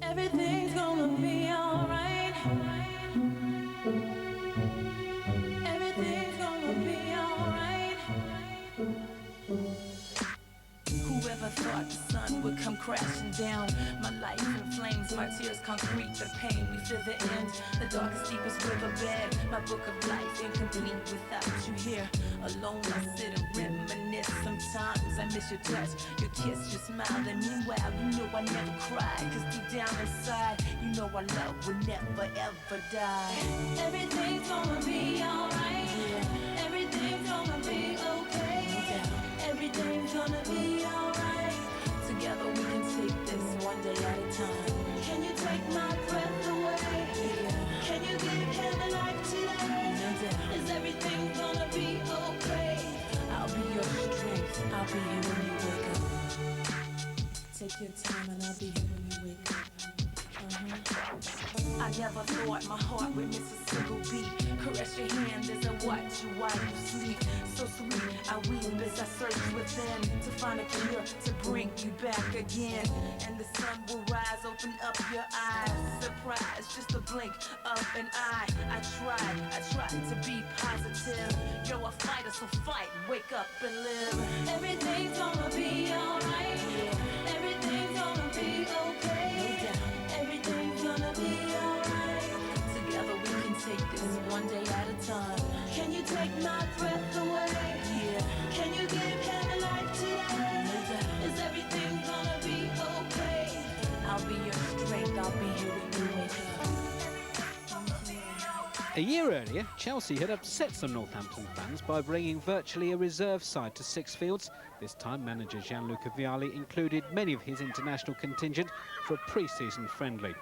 Everything's gonna be alright. Everything's gonna be alright. Whoever thought the sun would come crashing down? My life in flames, my tears concrete, the pain, we feel the end. The darkest, deepest riverbed, my book of life incomplete without you here. Alone I sit and reminisce. Sometimes I miss your touch, your kiss, your smile. And meanwhile, you know I never cry, cause deep down inside, you know our love will never ever die. Everything's gonna be alright. Everything's gonna be okay. Everything's gonna be alright. Together we can take this one day at a time. Can you take my breath away? Can you give him a life today? Is everything gonna be okay? I'll be your strength. I'll be here when you wake up. Take your time and I'll be here when you wake up. I never thought my heart would miss a single beat. Caress your hand as I watch you while you sleep. So sweet, I weep as I search within to find a cure to bring you back again. And the sun will rise, open up your eyes. Surprise, just a blink of an eye. I tried to be positive. You're a fighter, so fight, wake up and live. Everything's gonna be alright. Everything's gonna be okay. Everything's gonna be alright. Together we can take this one day at a time. Can you take my breath away? Can you give him a life today? Is everything gonna be okay? I'll be your strength, I'll be here when you wake up. A year earlier, Chelsea had upset some Northampton fans by bringing virtually a reserve side to Sixfields. This time, manager Gianluca Vialli included many of his international contingent for a pre-season friendly.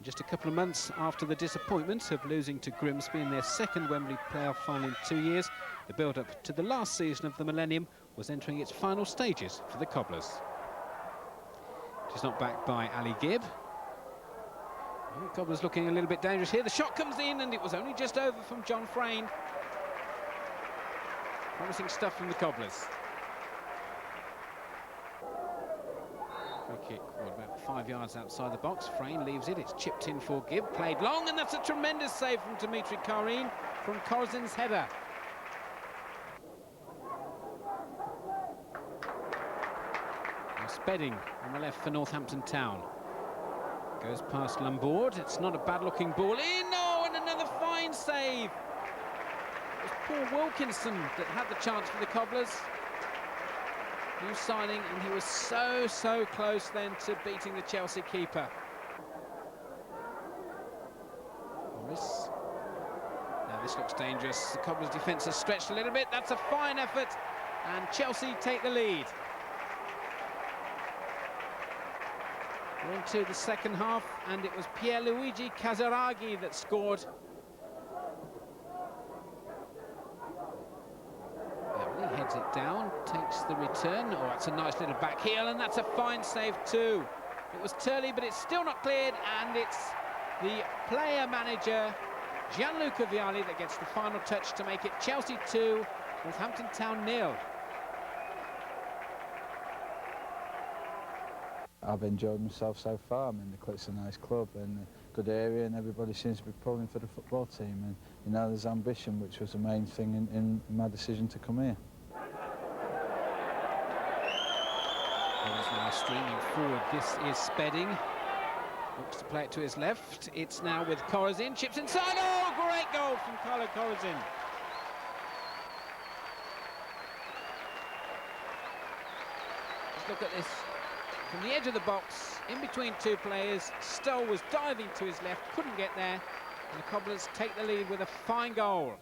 Just a couple of months after the disappointment of losing to Grimsby in their second Wembley playoff final in 2 years, the build-up to the last season of the millennium was entering its final stages for the Cobblers. She's not backed by Ali Gibb. The Cobblers looking a little bit dangerous here. The shot comes in and it was only just over from John Frayne. Promising stuff from the Cobblers. Free kick, about 5 yards outside the box. Frayne leaves it, it's chipped in for Gibb. Played long, and that's a tremendous save from Dimitri Karin from Corazin's header. Now Spedding on the left for Northampton Town. Goes past Lambord. It's not a bad-looking ball in. Oh, and another fine save. It was Paul Wilkinson that had the chance for the Cobblers. New signing, and he was so close then to beating the Chelsea keeper. Morris. Now this looks dangerous. The Cobblers' defence has stretched a little bit. That's a fine effort, and Chelsea take the lead. We're into the second half, and it was Pierluigi Casaraghi that scored. He heads it down, takes the return. Oh, that's a nice little back heel, and that's a fine save too. It was Turley, but it's still not cleared, and it's the player-manager, Gianluca Vialli, that gets the final touch to make it Chelsea 2, Northampton Town 0. I've enjoyed myself so far. I mean, it's a nice club and a good area, and everybody seems to be pulling for the football team. And you know, there's ambition, which was the main thing in my decision to come here. He's now streaming forward. This is Spedding. Looks to play it to his left. It's now with Corazin. Chips inside. Oh, great goal from Carlo Corazin. Just look at this. From the edge of the box, in between two players, Stoll was diving to his left, couldn't get there, and the Cobblers take the lead with a fine goal.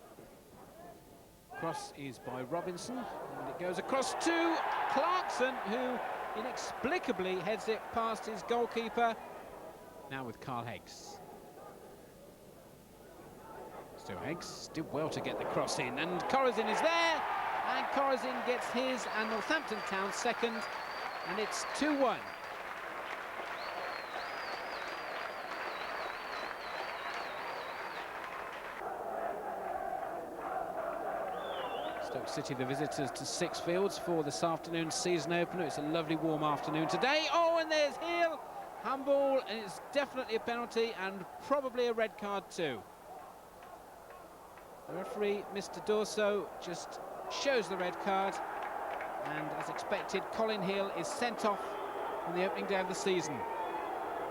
Cross is by Robinson, and it goes across to Clarkson, who inexplicably heads it past his goalkeeper. Now with Carl Heggs. Still Heggs, did well to get the cross in, and Corazin is there, and Corazin gets his and Northampton Town second, and it's 2-1. Stoke City, the visitors to Sixfields for this afternoon's season opener. It's a lovely warm afternoon today. Oh, and there's Heel, Handball, and it's definitely a penalty and probably a red card too. The referee, Mr. Dorso, just shows the red card, and as expected, Colin Hill is sent off on the opening day of the season.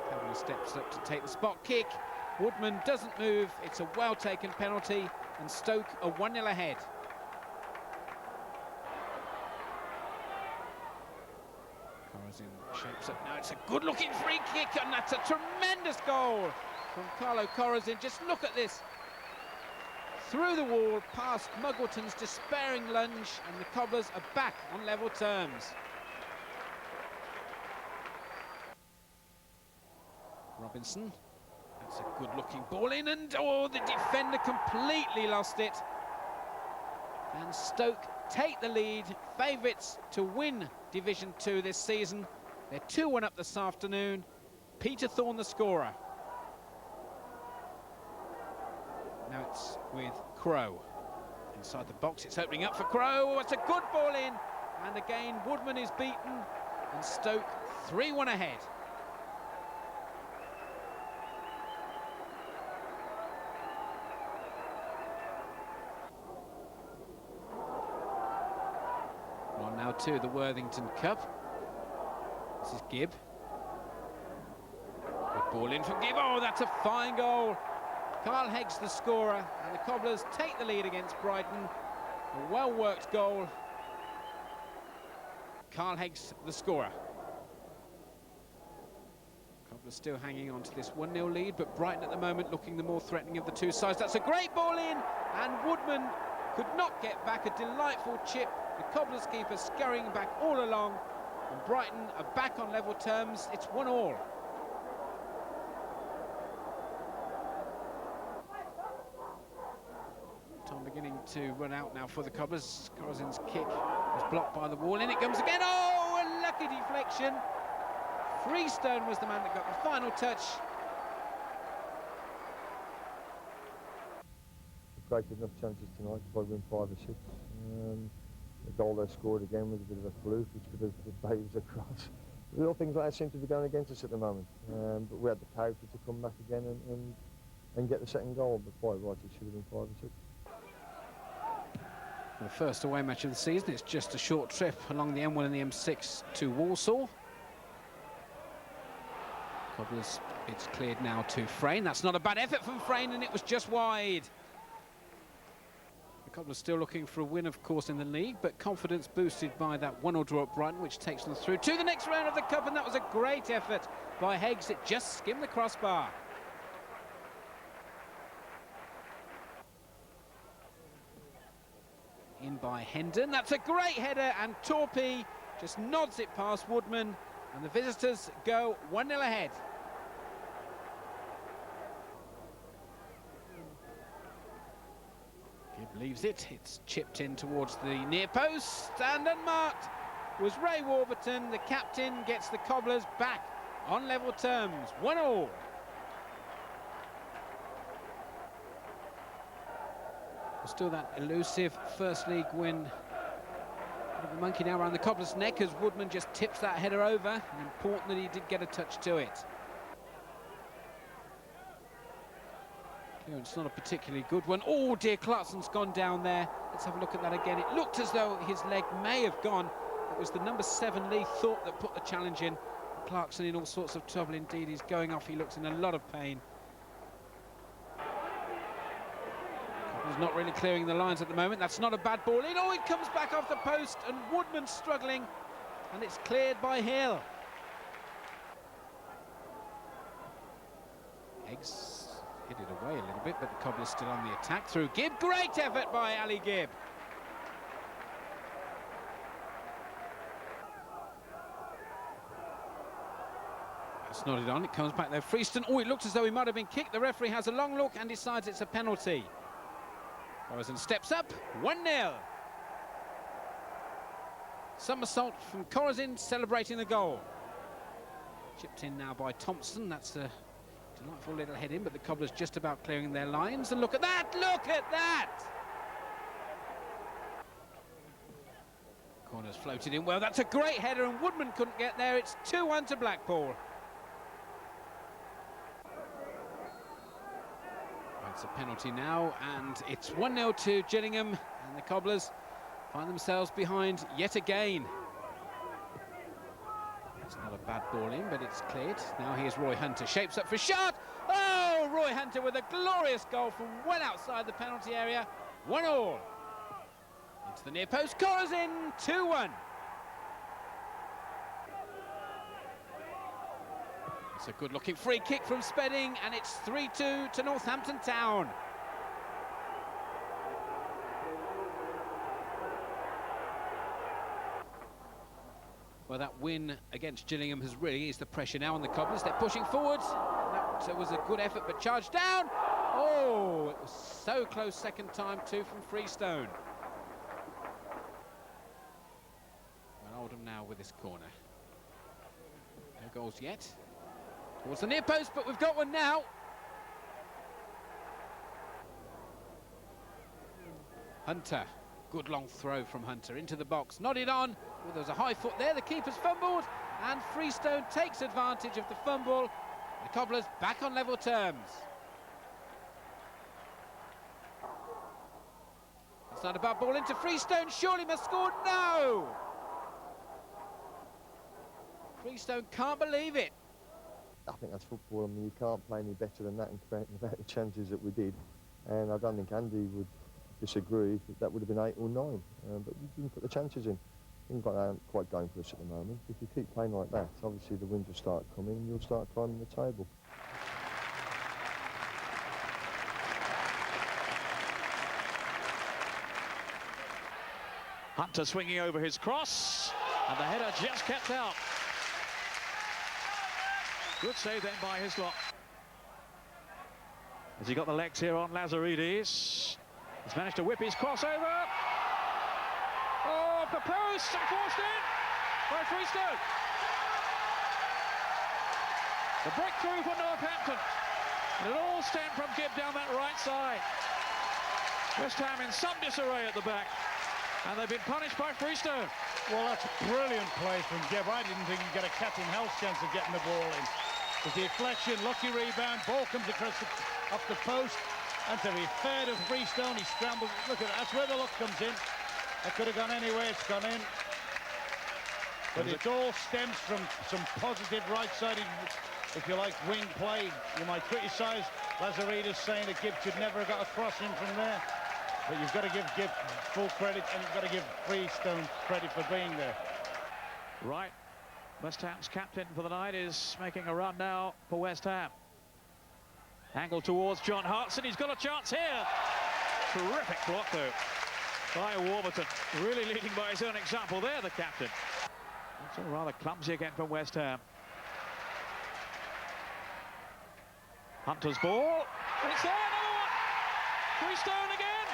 Cavanagh steps up to take the spot kick. Woodman doesn't move. It's a well-taken penalty, and Stoke are 1-0 ahead. Corazin shapes up now. It's a good-looking free kick, and that's a tremendous goal from Carlo Corazin. Just look at this. Through the wall, past Muggleton's despairing lunge, and the Cobblers are back on level terms. Robinson, that's a good-looking ball in, and oh, the defender completely lost it. And Stoke take the lead, favourites to win Division 2 this season. They're 2-1 up this afternoon. Peter Thorne the scorer. Now it's with Crow. Inside the box, it's opening up for Crow. Oh, it's a good ball in. And again, Woodman is beaten. And Stoke 3-1 ahead. On now to the Worthington Cup. This is Gibb. Good ball in from Gibb. Oh, that's a fine goal. Carl Heggs the scorer, and the Cobblers take the lead against Brighton. A well-worked goal. Carl Heggs the scorer. Cobblers still hanging on to this 1-0 lead, but Brighton at the moment looking the more threatening of the two sides. That's a great ball in, and Woodman could not get back. A delightful chip. The Cobblers keeper scurrying back all along, and Brighton are back on level terms. It's 1-1. Time beginning to run out now for the Cobblers. Corazin's kick was blocked by the wall. In it comes again. Oh, a lucky deflection. Freestone was the man that got the final touch. Created enough chances tonight to probably win 5 or 6. The goal they scored again was a bit of a fluke, which could have bathed across. Little things like that seem to be going against us at the moment. But we had the character to come back again and get the second goal. But quite right, it should have been 5 or 6. The first away match of the season. It's just a short trip along the M1 and the M6 to Walsall. Cobblers, it's cleared now to Frayne. That's not a bad effort from Frayne, and it was just wide. The Cobblers still looking for a win, of course, in the league, but confidence boosted by that 1-1 draw at Brighton, which takes them through to the next round of the Cup, and that was a great effort by Heggs. It just skimmed the crossbar. In by Hendon. That's a great header, and Torpey just nods it past Woodman, and the visitors go 1-0 ahead. Gibb leaves it. It's chipped in towards the near post, and unmarked was Ray Warburton. The captain gets the Cobblers back on level terms. 1-1. Still that elusive First League win. The monkey now around the Cobblers' neck as Woodman just tips that header over. And important that he did get a touch to it. It's not a particularly good one. Oh dear, Clarkson's gone down there. Let's have a look at that again. It looked as though his leg may have gone. It was the number 7 Lee Thorpe that put the challenge in. Clarkson in all sorts of trouble indeed. He's going off. He looks in a lot of pain. He's not really clearing the lines at the moment. That's not a bad ball in. Oh, it comes back off the post, and Woodman's struggling, and it's cleared by Hill. Heggs hit it away a little bit, but the Cobblers still on the attack through Gibb. Great effort by Ali Gibb. It's nodded on. It comes back there. Freeston. Oh, it looks as though he might have been kicked. The referee has a long look and decides it's a penalty. Corazin steps up, 1-0. Somersault from Corazin celebrating the goal. Chipped in now by Thompson. That's a delightful little head in, but the Cobblers just about clearing their lines. And look at that! Look at that! Corner's floated in well. That's a great header, and Woodman couldn't get there. It's 2-1 to Blackpool. It's a penalty now, and it's 1-0 to Gillingham, and the Cobblers find themselves behind yet again. It's not a bad ball in, but it's cleared. Now here's Roy Hunter, shapes up for shot. Oh, Roy Hunter with a glorious goal from well outside the penalty area. 1-1. Into the near post, corners in, 2-1. It's a good-looking free kick from Spedding, and it's 3-2 to Northampton Town. Well, that win against Gillingham has really eased the pressure now on the Cobblers. They're pushing forwards. That was a good effort, but charged down. Oh, it was so close second time too from Freestone. Well, Oldham now with this corner. No goals yet. Towards the near post, but we've got one now. Hunter. Good long throw from Hunter into the box, nodded on. Well, there was a high foot there, the keeper's fumbled, and Freestone takes advantage of the fumble. The Cobblers back on level terms. It's not a bad ball into Freestone, surely must score, no! Freestone can't believe it. I think that's football. I mean, you can't play any better than that and create the chances that we did. And I don't think Andy would disagree that would have been 8 or 9, but we didn't put the chances in. Things like that aren't quite going for us at the moment. If you keep playing like that, obviously the wins will start coming and you'll start climbing the table. Hunter swinging over his cross, and the header just kept out. Good save then by Hislop. Has he got the legs here on Lazaridis? He's managed to whip his crossover. Oh, the post, and forced in by Freestone. The breakthrough for Northampton. And it all stemmed from Gibb down that right side. West Ham in some disarray at the back. And they've been punished by Freestone. Well, that's a brilliant play from Gibb. I didn't think he'd get a cat in hell's chance of getting the ball in. The deflection, lucky rebound, ball comes across off the post. And to be fair to Freestone, he scrambles. Look at that, that's where the luck comes in. That could have gone anywhere, it's gone in. But it all stems from some positive right-sided, if you like, wing play. You might criticise Lazaridis saying that Gibb should never have got a cross in from there. But you've got to give Gibb full credit, and you've got to give Freestone credit for being there. Right. West Ham's captain for the night is making a run now for West Ham. Angle towards John Hartson. He's got a chance here. Terrific block, though, by Warburton. Really leading by his own example there, the captain. It's all rather clumsy again from West Ham. Hunter's ball. And it's there, another one. Freestone again.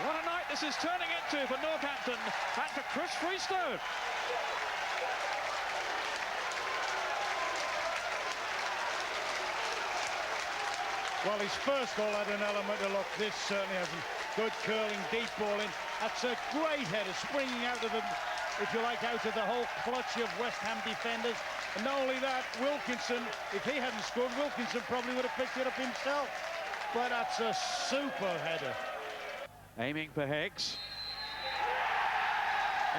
What a night this is turning into for Northampton and for Chris Freestone. Well, his first goal had an element of luck. This certainly hasn't. Good curling, deep ball in. That's a great header, springing out of the, if you like, out of the whole clutch of West Ham defenders. And not only that, Wilkinson, if he hadn't scored, Wilkinson probably would have picked it up himself. But that's a super header. Aiming for Higgs.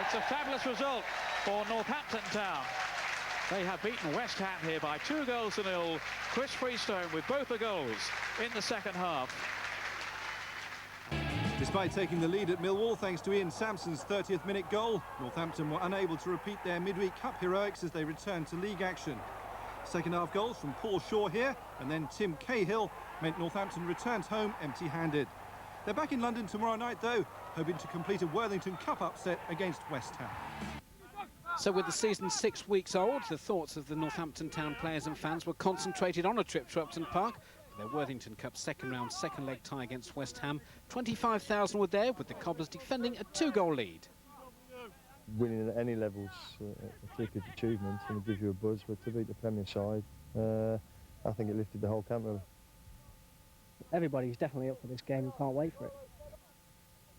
It's a fabulous result for Northampton Town. They have beaten West Ham here by 2-0. Chris Freestone with both the goals in the second half. Despite taking the lead at Millwall thanks to Ian Sampson's 30th minute goal, Northampton were unable to repeat their midweek cup heroics as they returned to league action. Second half goals from Paul Shaw here and then Tim Cahill meant Northampton returned home empty-handed. They're back in London tomorrow night though, hoping to complete a Worthington Cup upset against West Ham. So with the season 6 weeks old, the thoughts of the Northampton Town players and fans were concentrated on a trip to Upton Park for their Worthington Cup second round second leg tie against West Ham. 25,000 were there, with the Cobblers defending a 2-goal lead. Winning at any level's a cricket achievement and it gives you a buzz, but to beat the Premier side, I think it lifted the whole camp really. Everybody's definitely up for this game and can't wait for it.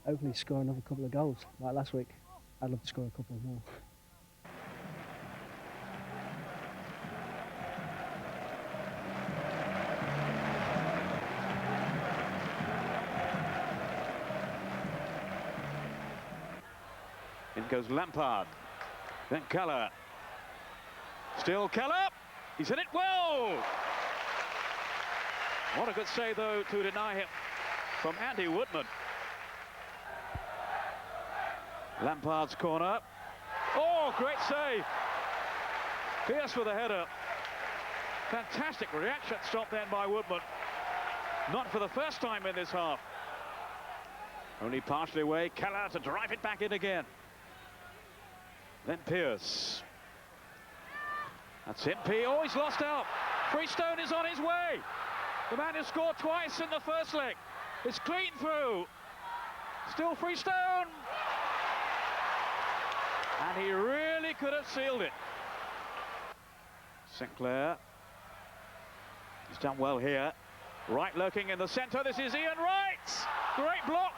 Hopefully score another couple of goals like last week. I'd love to score a couple more. In goes Lampard. Then Keller. Still Keller. He's hit it well. What a good save, though, to deny him from Andy Woodman. Lampard's corner. Oh, great save. Pierce with a header. Fantastic reaction stop then by Woodman. Not for the first time in this half. Only partially away. Keller to drive it back in again. Then Pierce. That's it. Oh, he's lost out. Freestone is on his way. The man who scored twice in the first leg. It's clean through. Still Freestone. And he really could have sealed it. Sinclair. He's done well here. Wright lurking in the centre. This is Ian Wright. Great block.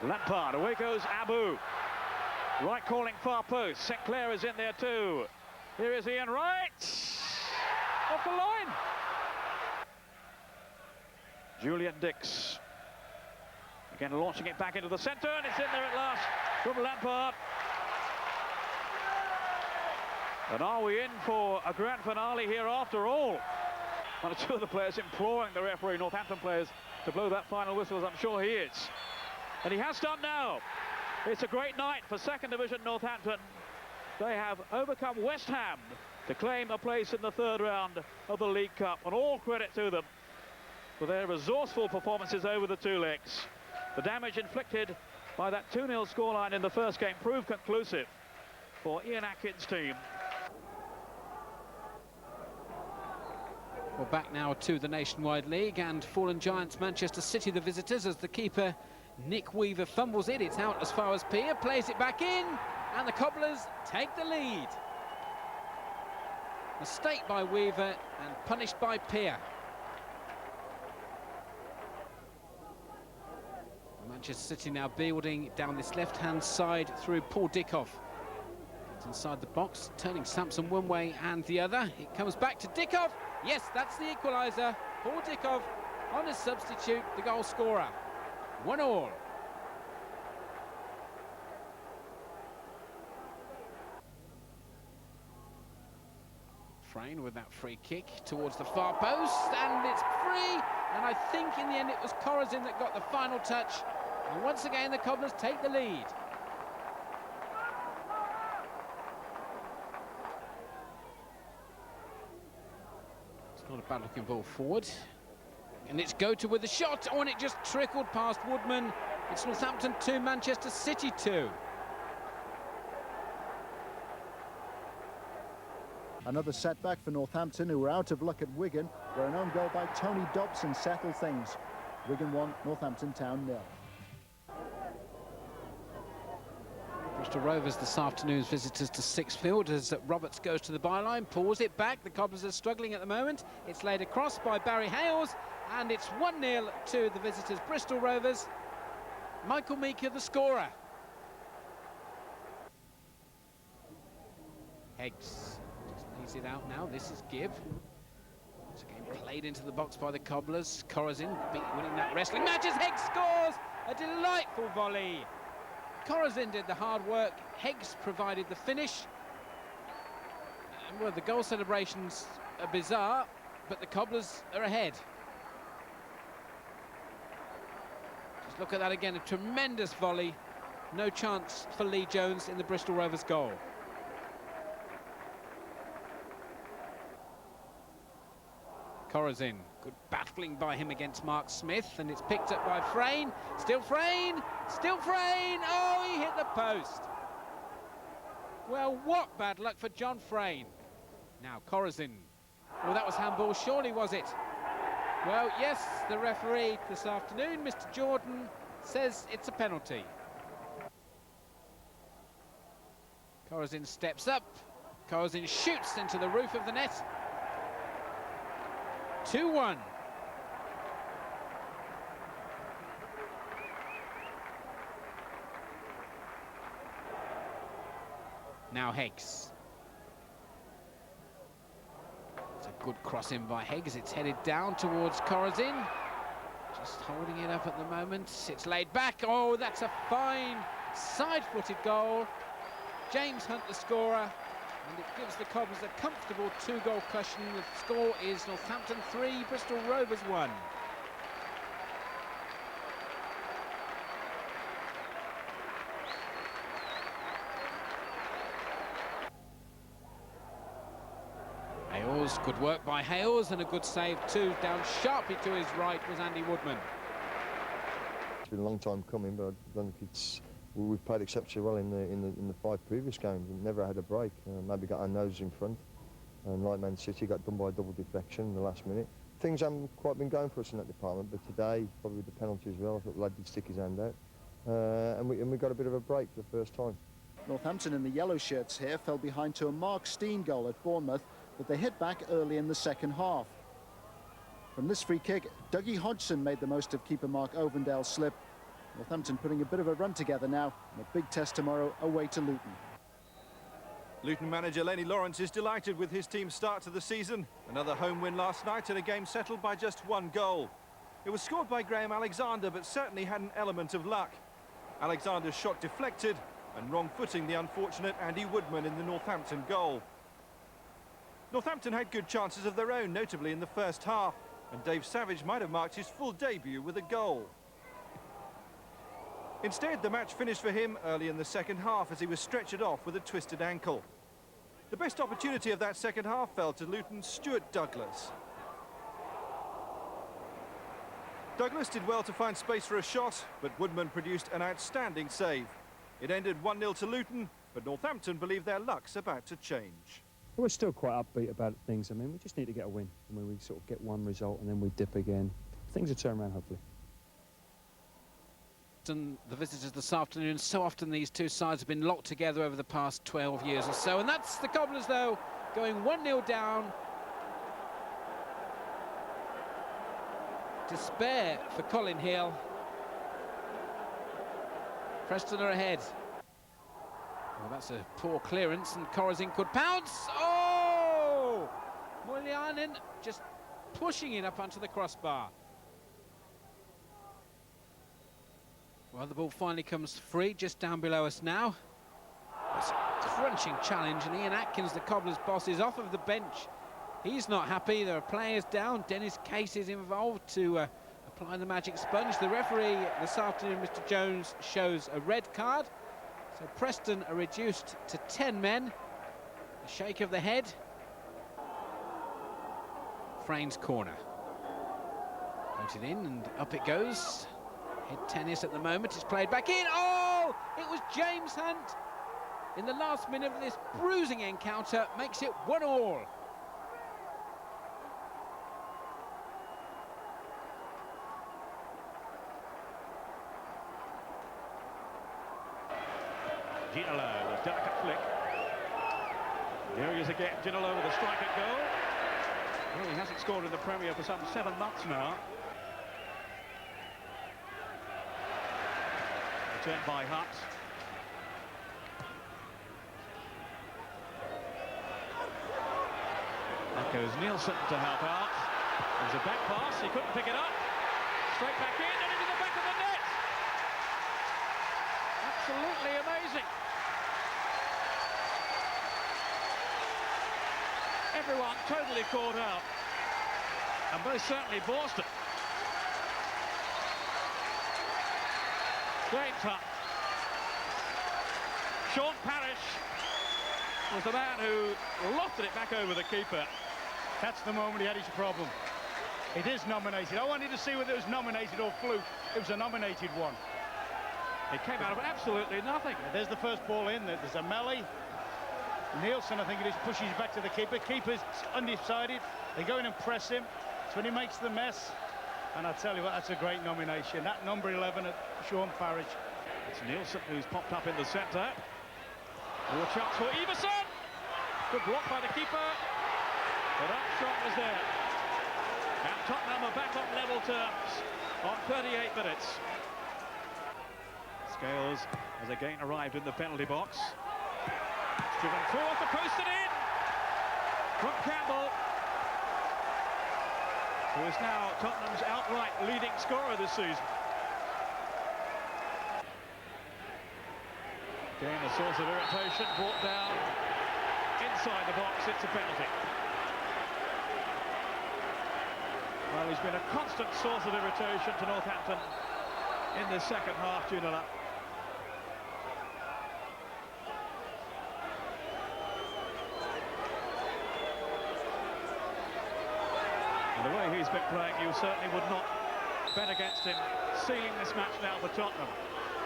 Lampard, away goes Abu. Wright calling far post. Sinclair is in there too. Here is Ian Wright. Off the line. Julian Dix. Again launching it back into the centre, and it's in there at last from Lampard. And are we in for a grand finale here after all? One or two of the players imploring the referee, Northampton players, to blow that final whistle, as I'm sure he is. And he has done now. It's a great night for second division Northampton. They have overcome West Ham to claim a place in the third round of the League Cup, and all credit to them for their resourceful performances over the two legs. The damage inflicted by that 2-0 scoreline in the first game proved conclusive for Ian Atkins' team. We're back now to the Nationwide League, and fallen giants Manchester City, the visitors, as the keeper Nick Weaver fumbles it. It's out as far as Peer, plays it back in, and the Cobblers take the lead. Mistake by Weaver and punished by Peer. Manchester City now building down this left-hand side through Paul Dickoff. It's inside the box, turning Sampson one way and the other. It comes back to Dickoff. Yes, that's the equaliser. Paul Dickoff on as substitute, the goal scorer. 1-1. Frayne with that free kick towards the far post, and it's free. And I think in the end it was Corazin that got the final touch. And once again, the Cobblers take the lead. It's not a bad looking ball forward. And it's Gota with the shot. Oh, and it just trickled past Woodman. It's Northampton 2, Manchester City 2. Another setback for Northampton, who were out of luck at Wigan, where an own goal by Tony Dobson settled things. Wigan 1, Northampton Town 0. Bristol Rovers this afternoon's visitors to Sixfield as Roberts goes to the byline, pulls it back. The Cobblers are struggling at the moment. It's laid across by Barry Hales, and it's 1-0 to the visitors, Bristol Rovers. Michael Meeker, the scorer. Heggs just leaves it out now. This is Gibb. It's again played into the box by the Cobblers. Corazin winning that wrestling match as Heggs scores a delightful volley. Corazin did the hard work. Heggs provided the finish. And well, the goal celebrations are bizarre, but the Cobblers are ahead. Just look at that again, a tremendous volley. No chance for Lee Jones in the Bristol Rovers goal. Corazin, good battling by him against Mark Smith, and it's picked up by Frayne. Still Frayne, still Frayne. Oh, he hit the post. Well, what bad luck for John Frayne. Now Corazin. Well, that was handball, surely was it? Well, yes, the referee this afternoon, Mr. Jordan, says it's a penalty. Corazin steps up. Corazin shoots into the roof of the net. 2-1. Now Heggs. It's a good cross in by Heggs. It's headed down towards Corazin. Just holding it up at the moment. It's laid back. Oh, that's a fine side-footed goal. James Hunt, the scorer, and it gives the Cobblers a comfortable 2-goal cushion. The score is Northampton 3, Bristol Rovers 1. Hales, good work by Hales, and a good save too. Down sharply to his right was Andy Woodman. It's been a long time coming, but I don't think it's. We've played exceptionally well in the 5 previous games. We've never had a break. Maybe got our nose in front, and like Man City, got done by a double deflection in the last minute. Things haven't quite been going for us in that department, but today, probably with the penalty as well, I thought the lad did stick his hand out, and we got a bit of a break for the first time. Northampton in the yellow shirts here fell behind to a Mark Steen goal at Bournemouth, but they hit back early in the second half. From this free kick, Dougie Hodgson made the most of keeper Mark Ovendale's slip. Northampton putting a bit of a run together now, and a big test tomorrow away to Luton. Luton manager Lenny Lawrence is delighted with his team's start to the season. Another home win last night in a game settled by just 1 goal. It was scored by Graham Alexander, but certainly had an element of luck. Alexander's shot deflected, and wrong-footing the unfortunate Andy Woodman in the Northampton goal. Northampton had good chances of their own, notably in the first half, and Dave Savage might have marked his full debut with a goal. Instead, the match finished for him early in the second half as he was stretchered off with a twisted ankle. The best opportunity of that second half fell to Luton's Stuart Douglas. Douglas did well to find space for a shot, but Woodman produced an outstanding save. It ended 1-0 to Luton, but Northampton believe their luck's about to change. We're still quite upbeat about things. I mean, we just need to get a win. I mean, we sort of get one result and then we dip again. Things will turn around, hopefully. And the visitors this afternoon, so often these two sides have been locked together over the past 12 years or so, and that's the Cobblers though going 1-0 down. Despair for Colin Hill. Preston are ahead. Well, that's a poor clearance, and Corazin could pounce. Oh, Mulyanin just pushing it up onto the crossbar. Well, the ball finally comes free just down below us now. It's a crunching challenge, and Ian Atkins, the Cobblers boss, is off of the bench. He's not happy. There are players down. Dennis Case is involved to apply the magic sponge. The referee this afternoon, Mr. Jones, shows a red card. So Preston are reduced to 10 men. A shake of the head. Frane's corner. Floated in and up it goes. Head tennis at the moment. It's played back in. Oh! It was James Hunt in the last minute of this bruising encounter. Makes it 1-1. Ginolo, the delicate flick. Here he is again, Ginolo with a strike at goal. Well, he hasn't scored in the Premier for some 7 months now. Returned by Hunt. That goes Nielsen to help out. There's a back pass, he couldn't pick it up. Straight back in and into the back of the net. Absolutely amazing. Everyone totally caught out. And most certainly Boston. James Hunt. Sean Parrish was the man who lofted it back over the keeper. That's the moment he had his problem. It is nominated. I wanted to see whether it was nominated or fluke. It was a nominated one. It came out of absolutely nothing. There's the first ball in. There's a melee. Nielsen, I think it is, pushes back to the keeper. Keeper's undecided. They go in and press him. That's when he makes the mess. And I tell you what, that's a great nomination. That number 11 at Sean Parrish. It's Nielsen who's popped up in the centre. More chance for Everson. Good block by the keeper. But that shot was there. And Tottenham are back on level terms on 38 minutes. Scales has again arrived in the penalty box. It's driven forward, the post and in from Campbell. who is now Tottenham's outright leading scorer this season. Again, a source of irritation, brought down inside the box. It's a penalty. Well, he's been a constant source of irritation to Northampton in the second half, 2-0 up. And the way he's been playing, you certainly would not bet against him seeing this match now for Tottenham.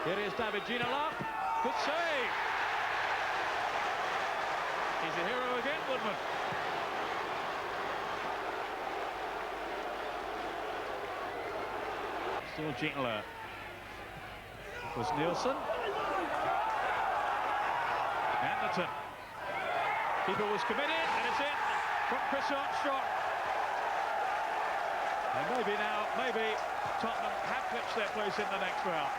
Here is David Ginola. Good save. He's a hero again, Woodman. Still Ginola. It was Nielsen. Anderton. Keeper was committed, and it's in from Chris Armstrong. And maybe Tottenham have clinched their place in the next round.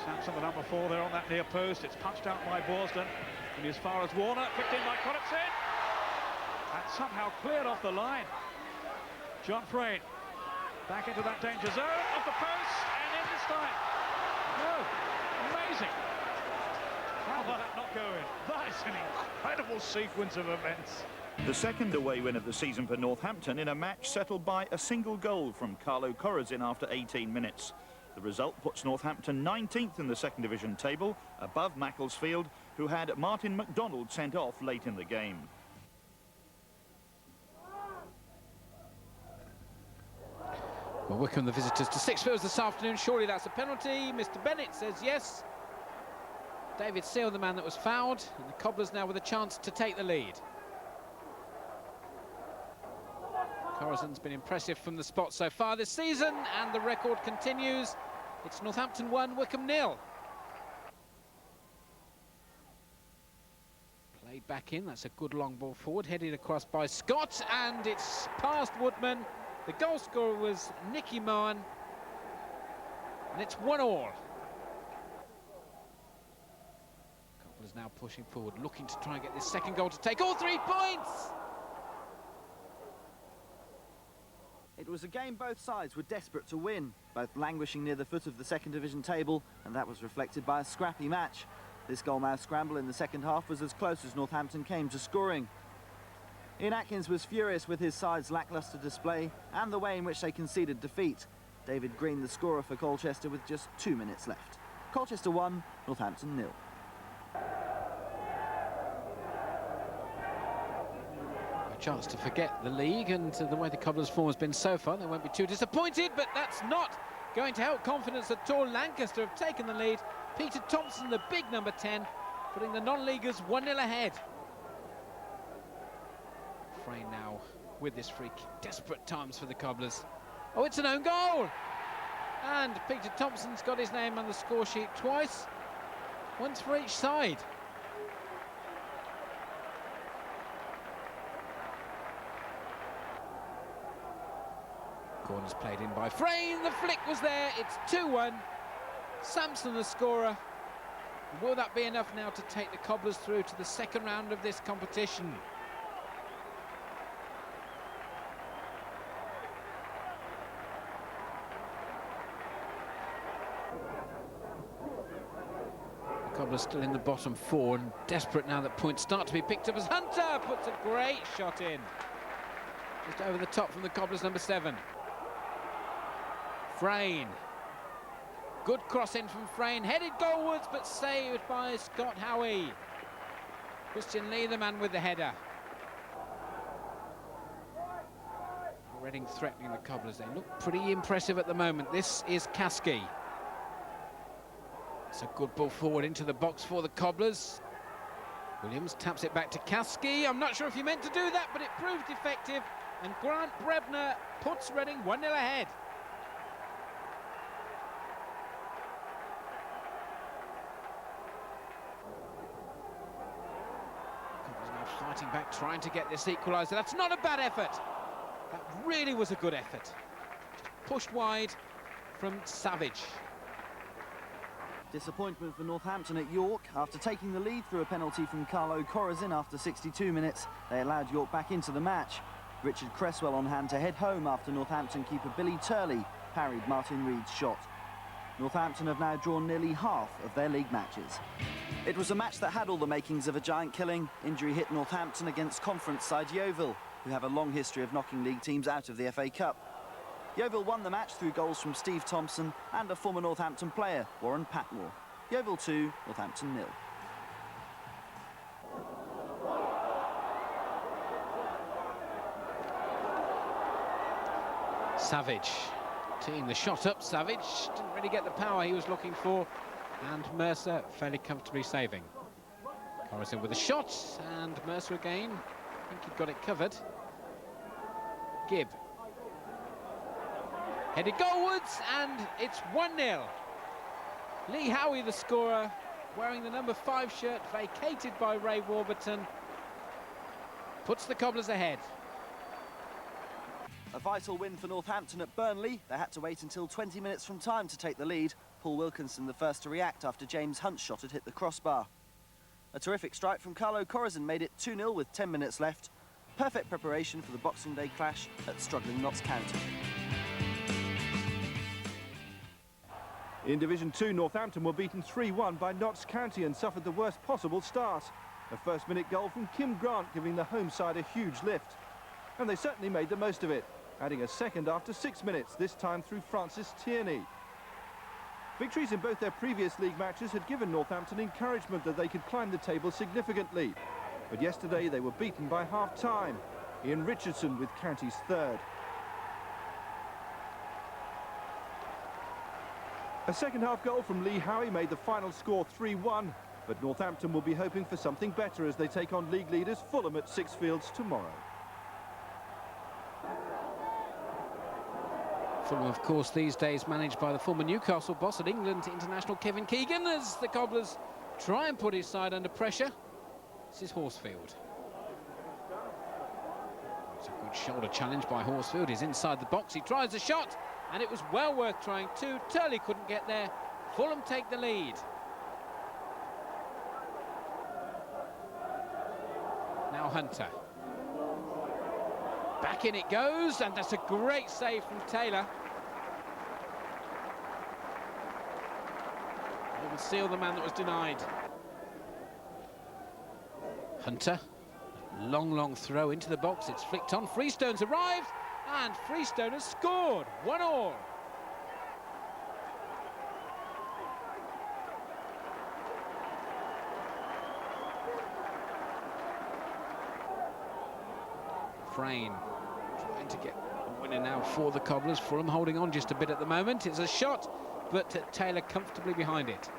Sampson, the number 4 there on that near post. It's punched out by Borsden. And as far as Warner, picked in by Connaughton. And somehow cleared off the line. John Frayne back into that danger zone, off the post, and in this time. No, amazing. How did that not go in? That is an incredible sequence of events. The second away win of the season for Northampton in a match settled by a single goal from Carlo Corazin after 18 minutes. The result puts Northampton 19th in the second division table, above Macclesfield, who had Martin McDonald sent off late in the game. Well, Wycombe the visitors to Sixfields this afternoon. Surely that's a penalty. Mr. Bennett says yes. David Seal, the man that was fouled, and the Cobblers now with a chance to take the lead. Corazon's been impressive from the spot so far this season, and the record continues. It's Northampton 1, Wycombe 0. Played back in, that's a good long ball forward, headed across by Scott, and it's past Woodman. The goal scorer was Nicky Mohan, and it's 1-1. Cobblers now pushing forward, looking to try and get this second goal to take all 3 points. It was a game both sides were desperate to win, both languishing near the foot of the second division table, and that was reflected by a scrappy match. This goalmouth scramble in the second half was as close as Northampton came to scoring. Ian Atkins was furious with his side's lacklustre display and the way in which they conceded defeat. David Green, the scorer for Colchester, with just 2 minutes left. Colchester 1, Northampton 0. A chance to forget the league, and the way the Cobblers' form has been so far, they won't be too disappointed, but that's not going to help confidence at all. Lancaster have taken the lead. Peter Thompson, the big number 10, putting the non-leaguers 1-0 ahead. Frayne now with this free kick. Desperate times for the Cobblers. Oh, it's an own goal! And Peter Thompson's got his name on the score sheet twice. Once for each side. Corner's played in by Frayne. The flick was there. It's 2-1. Sampson the scorer. Will that be enough now to take the Cobblers through to the second round of this competition? The Cobblers still in the bottom 4 and desperate now that points start to be picked up as Hunter puts a great shot in. Just over the top from the Cobblers number 7. Frayne. Good cross in from Frayne, headed goalwards but saved by Scott Howie. Christian Lee, the man with the header. Reading threatening the Cobblers. They look pretty impressive at the moment. This is Kasky. It's a good ball forward into the box for the Cobblers. Williams taps it back to Kasky. I'm not sure if he meant to do that, but it proved effective. And Grant Brebner puts Reading 1-0 ahead. Fighting back, trying to get this equaliser. That's not a bad effort. That really was a good effort. Just pushed wide from Savage. Disappointment for Northampton at York. After taking the lead through a penalty from Carlo Corazin after 62 minutes, they allowed York back into the match. Richard Cresswell on hand to head home after Northampton keeper Billy Turley parried Martin Reed's shot. Northampton have now drawn nearly half of their league matches. It was a match that had all the makings of a giant killing. Injury hit Northampton against conference side Yeovil, who have a long history of knocking league teams out of the FA Cup. Yeovil won the match through goals from Steve Thompson and a former Northampton player, Warren Patmore. Yeovil 2, Northampton 0. Savage teeing the shot up. Savage didn't really get the power he was looking for, and Mercer fairly comfortably saving. Coruscant with a shot, and Mercer again. I think he got it covered. Gibb headed goalwards, and it's 1-0. Lee Howie, the scorer, wearing the number 5 shirt, vacated by Ray Warburton, puts the Cobblers ahead. A vital win for Northampton at Burnley. They had to wait until 20 minutes from time to take the lead. Paul Wilkinson the first to react after James Hunt's shot had hit the crossbar. A terrific strike from Carlo Corazon made it 2-0 with 10 minutes left. Perfect preparation for the Boxing Day clash at struggling Notts County. In Division 2, Northampton were beaten 3-1 by Notts County and suffered the worst possible start. A first-minute goal from Kim Grant giving the home side a huge lift. And they certainly made the most of it, adding a second after 6 minutes, this time through Francis Tierney. Victories in both their previous league matches had given Northampton encouragement that they could climb the table significantly. But yesterday they were beaten by half-time. Ian Richardson with County's third. A second-half goal from Lee Howie made the final score 3-1, but Northampton will be hoping for something better as they take on league leaders Fulham at Sixfields tomorrow. Fulham, of course, these days managed by the former Newcastle boss at England international Kevin Keegan, as the Cobblers try and put his side under pressure. This is Horsfield. It's a good shoulder challenge by Horsfield. He's inside the box. He tries a shot, and it was well worth trying too. Turley couldn't get there. Fulham take the lead. Now Hunter. Back in it goes, and that's a great save from Taylor. It will seal the man that was denied. Hunter, long throw into the box. It's flicked on. Freestone's arrived, and Freestone has scored. 1-1. Frayne trying to get a winner now for the Cobblers. Fulham holding on just a bit at the moment. It's a shot, but Taylor comfortably behind it.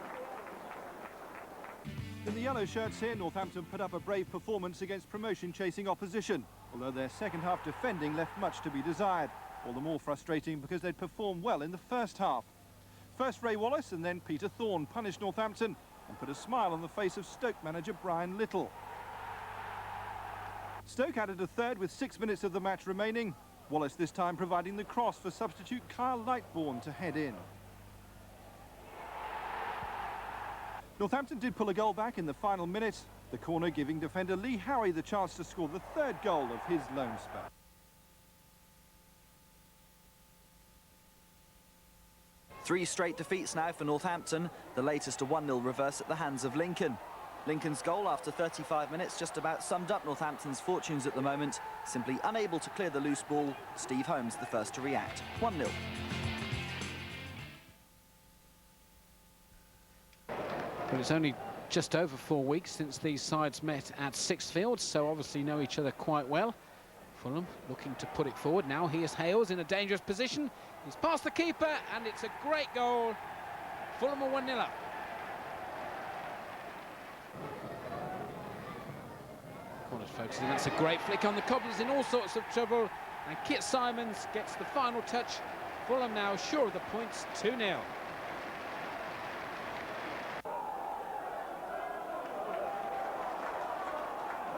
In the yellow shirts here, Northampton put up a brave performance against promotion-chasing opposition, although their second-half defending left much to be desired. All the more frustrating because they'd performed well in the first half. First Ray Wallace and then Peter Thorne punished Northampton and put a smile on the face of Stoke manager Brian Little. Stoke added a third with 6 minutes of the match remaining. Wallace this time providing the cross for substitute Kyle Lightbourne to head in. Northampton did pull a goal back in the final minute, the corner giving defender Lee Howie the chance to score the third goal of his lone spell. Three straight defeats now for Northampton, the latest a 1-0 reverse at the hands of Lincoln. Lincoln's goal after 35 minutes just about summed up Northampton's fortunes at the moment. Simply unable to clear the loose ball, Steve Holmes the first to react. 1-0. Well, it's only just over 4 weeks since these sides met at Sixfields, so obviously know each other quite well. Fulham looking to put it forward. Now here's Hales in a dangerous position. He's past the keeper, and it's a great goal. Fulham are 1-0 up. Corner's focusing. That's a great flick on the Cobblers in all sorts of trouble. And Kit Simons gets the final touch. Fulham now sure of the points, 2-0.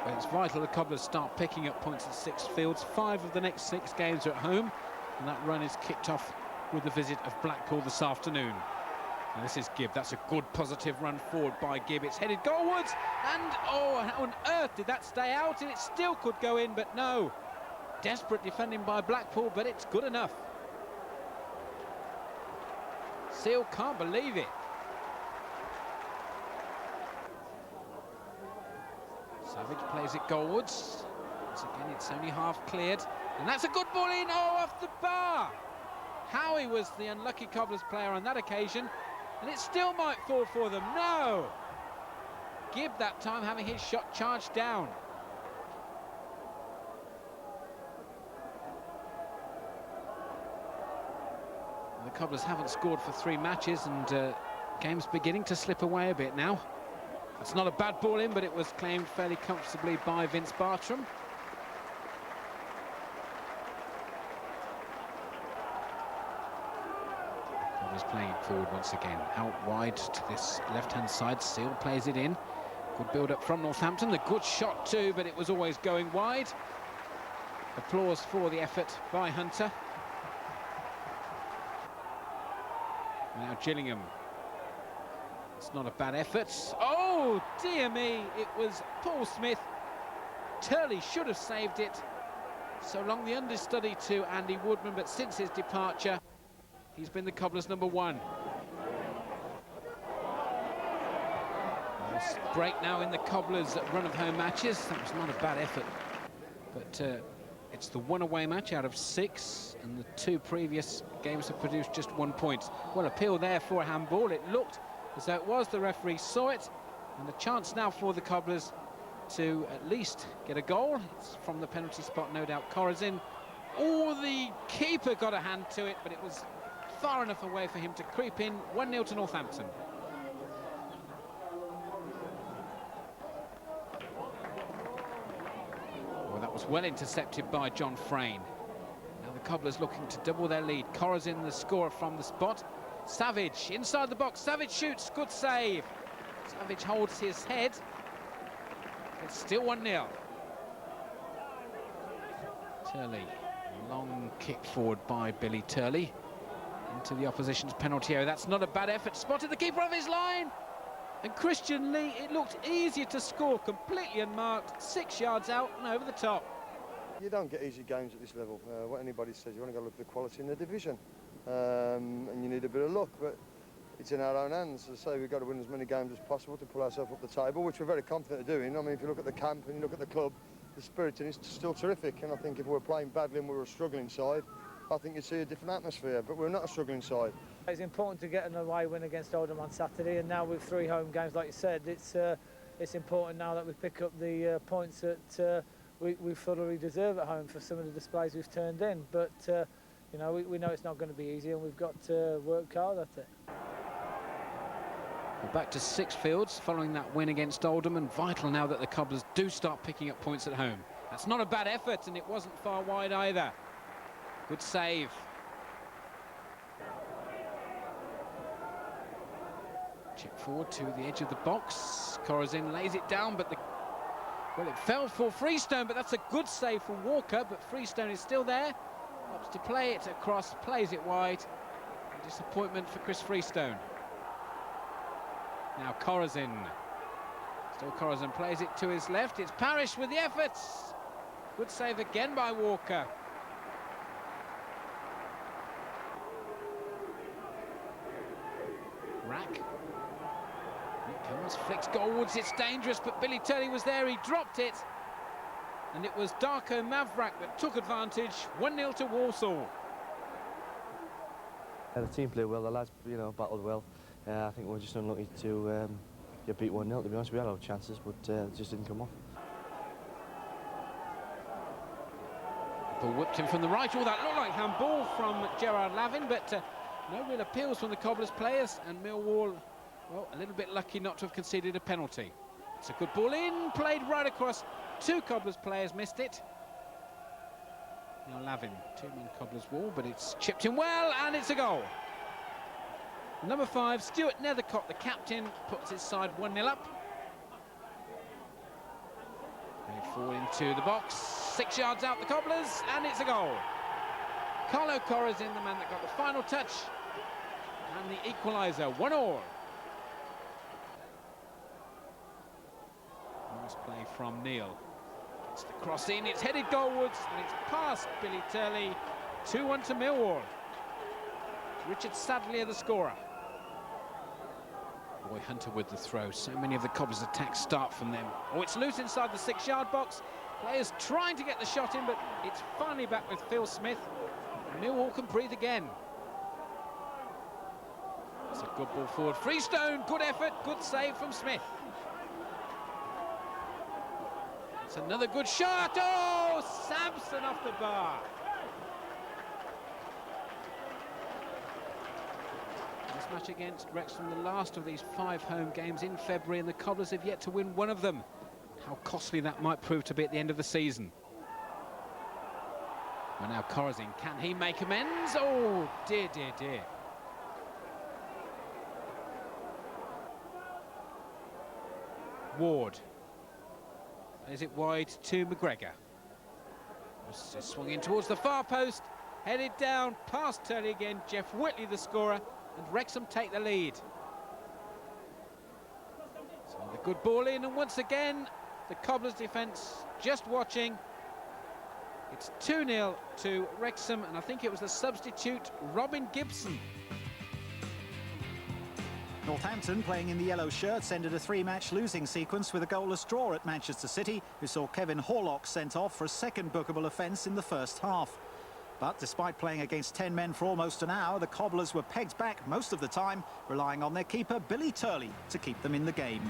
Well, it's vital the Cobblers start picking up points at Sixfields. 5 of the next 6 games are at home, and that run is kicked off with the visit of Blackpool this afternoon. And this is Gibb. That's a good positive run forward by Gibb. It's headed goalwards, and oh, how on earth did that stay out? And it still could go in, but no. Desperate defending by Blackpool, but it's good enough. Seal can't believe it. Savage plays it goalwards. Once again, it's only half cleared. And that's a good ball in, oh, off the bar. Howie was the unlucky Cobblers player on that occasion, and it still might fall for them. No! Gibb that time having his shot charged down. The Cobblers haven't scored for 3 matches, and game's beginning to slip away a bit now. That's not a bad ball in, but it was claimed fairly comfortably by Vince Bartram. Cobblers playing it forward once again, out wide to this left-hand side. Seal plays it in. Good build-up from Northampton. The good shot too, but it was always going wide. Applause for the effort by Hunter. Now Gillingham. It's not a bad effort. Oh, dear me, it was Paul Smith. Turley should have saved it. So long the understudy to Andy Woodman, but since his departure, he's been the Cobblers' #1. Nice break now in the Cobblers' run of home matches. That was not a bad effort, but it's the 1 away match out of 6, and the 2 previous games have produced just 1 point. Well, appeal there for a handball. It looked as though it was. The referee saw it, and the chance now for the Cobblers to at least get a goal. It's from the penalty spot, no doubt. Corazin. Oh, the keeper got a hand to it, but it was far enough away for him to creep in. 1-0 to Northampton. Well, that was well intercepted by John Frayne. Now the Cobblers looking to double their lead. Corazin, the scorer from the spot. Savage inside the box. Savage shoots. Good save. Savage holds his head. It's still 1-0. Turley. Long kick forward by Billy Turley into the opposition's penalty area. That's not a bad effort. Spotted the keeper of his line. And Christian Lee, it looked easier to score, completely unmarked, 6 yards out and over the top. You don't get easy games at this level. What anybody says, you want to go look at the quality in the division. And you need a bit of luck, but it's in our own hands. As I say, we've got to win as many games as possible to pull ourselves up the table, which we're very confident of doing. I mean, if you look at the camp and you look at the club, the spirit in it's still terrific. And I think if we were playing badly and we were a struggling side, I think you'd see a different atmosphere, but we're not a struggling side. It's important to get an away win against Oldham on Saturday, and now with 3 home games, like you said, it's important now that we pick up the points that we thoroughly deserve at home for some of the displays we've turned in. But you know, we know it's not going to be easy, and we've got to work hard at it. We're back to 6 fields following that win against Oldham, and vital now that the Cobblers do start picking up points at home. That's not a bad effort, and it wasn't far wide either. Good save. Chip forward to the edge of the box. Corazin lays it down, but well, it fell for Freestone, but that's a good save for Walker, but Freestone is still there. Opts to play it across, plays it wide. Disappointment for Chris Freestone. Now Corazin. Still Corazin plays it to his left. It's Parrish with the efforts. Good save again by Walker. Rack. It comes, flicks goalwards, it's dangerous, but Billy Turley was there, he dropped it. And it was Darko Mavrak that took advantage. 1-0 to Walsall. The team played well, the lads, battled well. I think we're just unlucky to get beat 1-0, to be honest. We had our chances, but it just didn't come off. Ball whipped him from the right. Oh, that looked like handball from Gerard Lavin, but no real appeals from the Cobblers players, and Millwall, well, a little bit lucky not to have conceded a penalty. It's a good ball in, played right across. 2 Cobblers players missed it. Now Lavin, 2-man Cobblers wall, but it's chipped in well, and it's a goal. Number 5, Stuart Nethercott, the captain, puts his side 1-0 up. Played forward into the box, 6 yards out the Cobblers, and it's a goal. Carlo Corazin, the man that got the final touch, and the equaliser, 1-1. Nice play from Neil. It's the cross in, it's headed goalwards, and it's past Billy Turley. 2-1 to Millwall. Richard Sadlier the scorer. Roy Hunter with the throw. So many of the Cobblers' attacks start from them. Oh, it's loose inside the 6-yard box. Players trying to get the shot in, but it's finally back with Phil Smith. Millwall can breathe again. It's a good ball forward. Freestone, good effort, good save from Smith. It's another good shot. Oh, Sampson off the bar. This match against Wrexham, the last of these 5 home games in February, and the Cobblers have yet to win one of them. How costly that might prove to be at the end of the season. Well, now Corazin, can he make amends? Oh, dear, dear, dear. Ward. Is it wide to McGregor? This is swung in towards the far post, headed down, past Turley again, Jeff Whitley the scorer, and Wrexham take the lead. So another good ball in, and once again, the Cobblers' defence just watching. It's 2-0 to Wrexham, and I think it was the substitute, Robin Gibson. Northampton, playing in the yellow shirts, ended a 3-match losing sequence with a goalless draw at Manchester City, who saw Kevin Horlock sent off for a second bookable offence in the first half. But despite playing against 10 men for almost an hour, the Cobblers were pegged back most of the time, relying on their keeper, Billy Turley, to keep them in the game.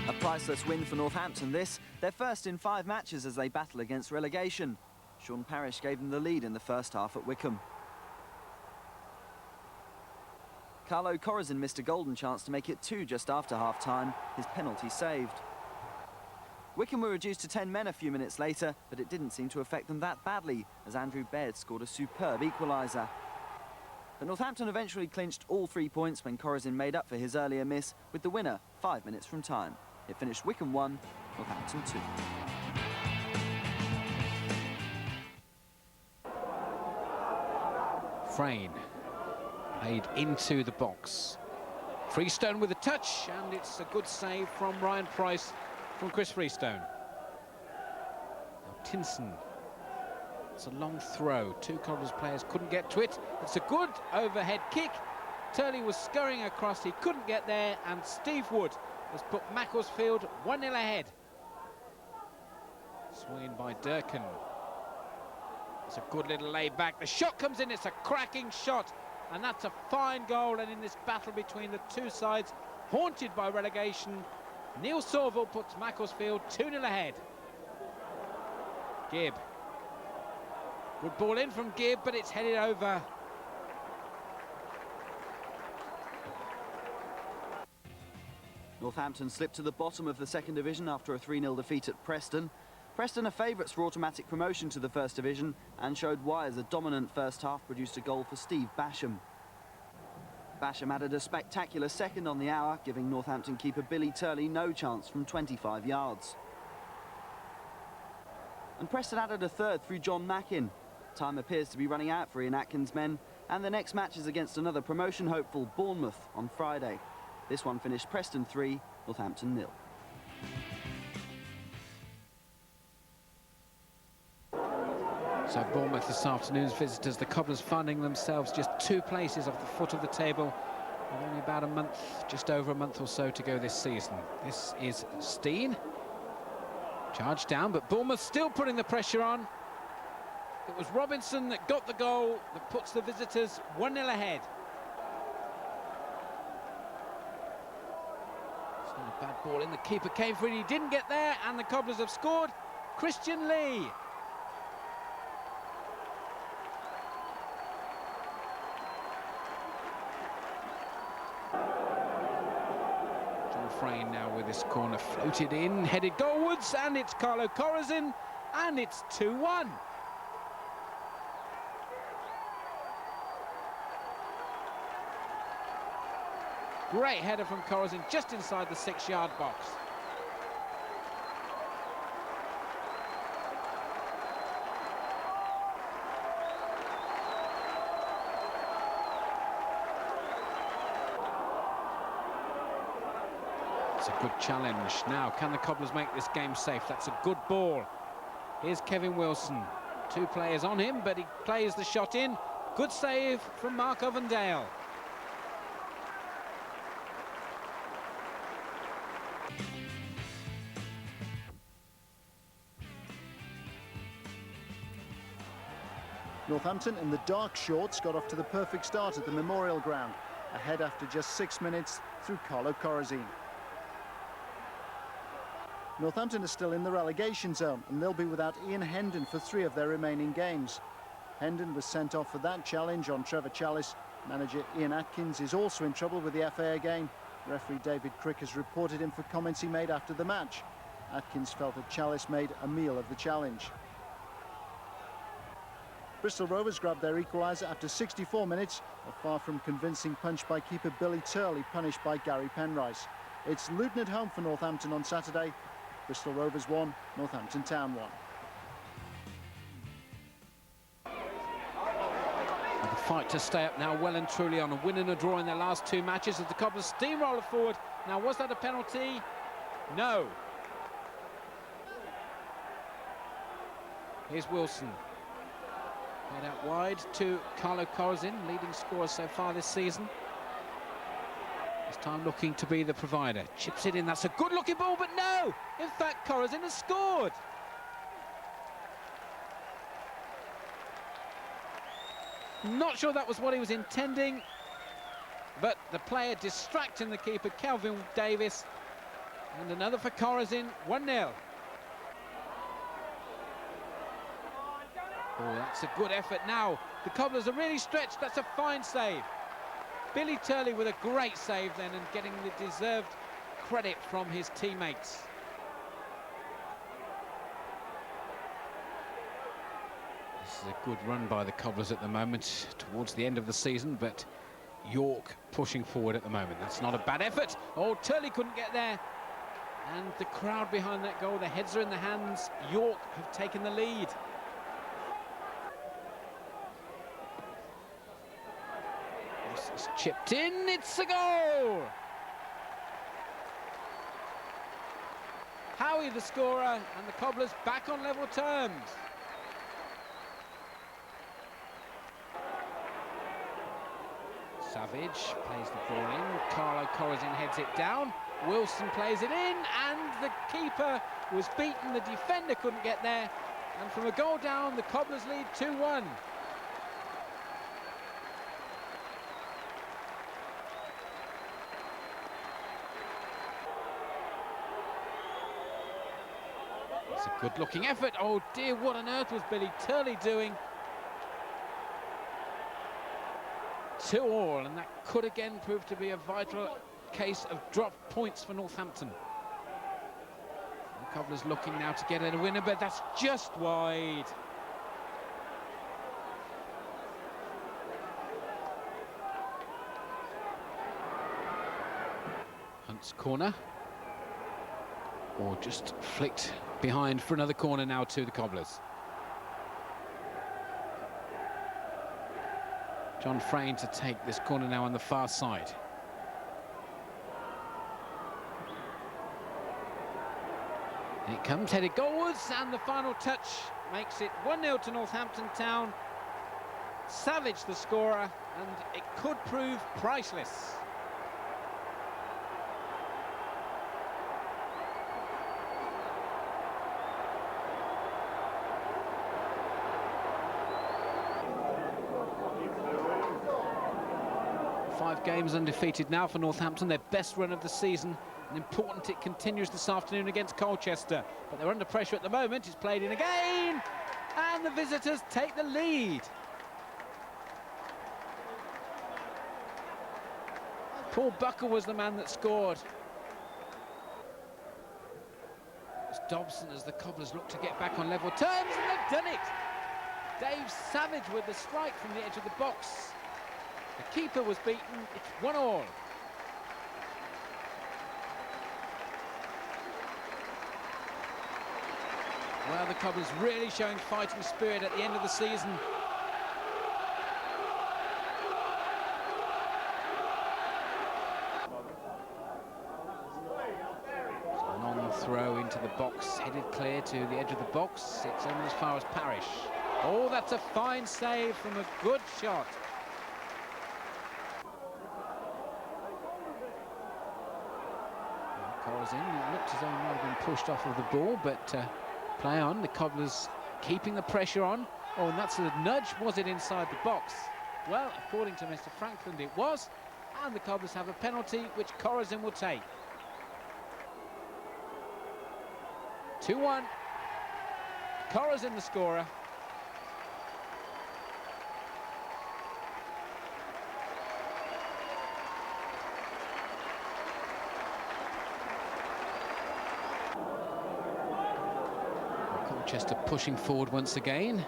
A priceless win for Northampton this, their first in 5 matches as they battle against relegation. Sean Parrish gave them the lead in the first half at Wycombe. Carlo Corazin missed a golden chance to make it 2 just after half-time, his penalty saved. Wycombe were reduced to 10 men a few minutes later, but it didn't seem to affect them that badly, as Andrew Baird scored a superb equaliser. But Northampton eventually clinched all 3 points when Corazin made up for his earlier miss, with the winner 5 minutes from time. It finished Wycombe 1, Northampton 2. Frayne played into the box. Freestone with a touch, and it's a good save from Ryan Price from Chris Freestone. Now Tinson. It's a long throw. 2 Cobblers players couldn't get to it. It's a good overhead kick. Turley was scurrying across. He couldn't get there, and Steve Wood has put Macclesfield 1-0 ahead. Swung in by Durkin. It's a good little lay back. The shot comes in. It's a cracking shot, and that's a fine goal. And in this battle between the 2 sides, haunted by relegation, Neil Sauville puts Macclesfield 2-0 ahead. Gibb. Good ball in from Gibb, but it's headed over. Northampton slipped to the bottom of the second division after a 3-0 defeat at Preston. Preston are favourites for automatic promotion to the first division and showed why as a dominant first half produced a goal for Steve Basham. Basham added a spectacular second on the hour, giving Northampton keeper Billy Turley no chance from 25 yards. And Preston added a third through John Mackin. Time appears to be running out for Ian Atkins' men, and the next match is against another promotion hopeful, Bournemouth, on Friday. This one finished Preston 3, Northampton 0. So Bournemouth this afternoon's visitors, the Cobblers finding themselves just 2 places off the foot of the table, with only about a month, just over a month or so to go this season. This is Steen. Charged down, but Bournemouth still putting the pressure on. It was Robinson that got the goal that puts the visitors 1-0 ahead. It's not a bad ball in. The keeper came for it. He didn't get there, and the Cobblers have scored. Christian Lee. Frayne now with this corner floated in, headed goalwards, and it's Carlo Corazin, and it's 2-1. Great header from Corazin just inside the 6-yard box. That's a good challenge. Now, can the Cobblers make this game safe? That's a good ball. Here's Kevin Wilson. 2 players on him, but he plays the shot in. Good save from Mark Ovendale. Northampton in the dark shorts got off to the perfect start at the Memorial Ground, ahead after just 6 minutes through Carlo Corazin. Northampton are still in the relegation zone, and they'll be without Ian Hendon for 3 of their remaining games. Hendon was sent off for that challenge on Trevor Challis. Manager Ian Atkins is also in trouble with the FA again. Referee David Crick has reported him for comments he made after the match. Atkins felt that Challis made a meal of the challenge. Bristol Rovers grabbed their equaliser after 64 minutes, a far from convincing punch by keeper Billy Turley, punished by Gary Penrice. It's Luton at home for Northampton on Saturday. Bristol Rovers 1, Northampton Town 1. The fight to stay up now well and truly on, a win and a draw in their last 2 matches as the Cobblers steamroller forward. Now, was that a penalty? No. Here's Wilson. Head out wide to Carlo Corazin, leading scorer so far this season. This time looking to be the provider. Chips it in, that's a good-looking ball, but no! In fact, Corazin has scored! Not sure that was what he was intending, but the player distracting the keeper, Kelvin Davis. And another for Corazin, 1-0. Oh, that's a good effort now. The Cobblers are really stretched. That's a fine save. Billy Turley with a great save then, and getting the deserved credit from his teammates. This is a good run by the Cobblers at the moment, towards the end of the season, but York pushing forward at the moment. That's not a bad effort. Oh, Turley couldn't get there. And the crowd behind that goal, the heads are in the hands. York have taken the lead. It's chipped in, it's a goal! Howie the scorer, and the Cobblers back on level terms. Savage plays the ball in, Carlo Corazin heads it down, Wilson plays it in, and the keeper was beaten, the defender couldn't get there, and from a goal down, the Cobblers lead 2-1. It's a good-looking effort. Oh dear, what on earth was Billy Turley doing? 2-2, and that could again prove to be a vital case of dropped points for Northampton. The Cobblers looking now to get a winner, but that's just wide. Hunt's corner. Or just flicked behind for another corner now to the Cobblers. John Frayne to take this corner now on the far side. And it comes headed goalwards, and the final touch makes it 1-0 to Northampton Town. Savage the scorer, and it could prove priceless. Five games undefeated now for Northampton, their best run of the season, and important it continues this afternoon against Colchester. But they're under pressure at the moment. It's played in again, and the visitors take the lead. Paul Buckle was the man that scored. It's Dobson as the Cobblers look to get back on level terms, and they've done it. Dave Savage with the strike from the edge of the box. The keeper was beaten, it's 1-1. Well, the Cobblers really showing fighting spirit at the end of the season. throw into the box, headed clear to the edge of the box. It's only as far as Parrish. Oh, that's a fine save from a good shot. Corazin looked as though he might have been pushed off of the ball, but play on. The Cobblers keeping the pressure on. Oh, and that's a nudge. Was it inside the box? Well, according to Mr. Frankland, it was. And the Cobblers have a penalty, which Corazin will take. 2-1. Corazin the scorer. Colchester pushing forward once again.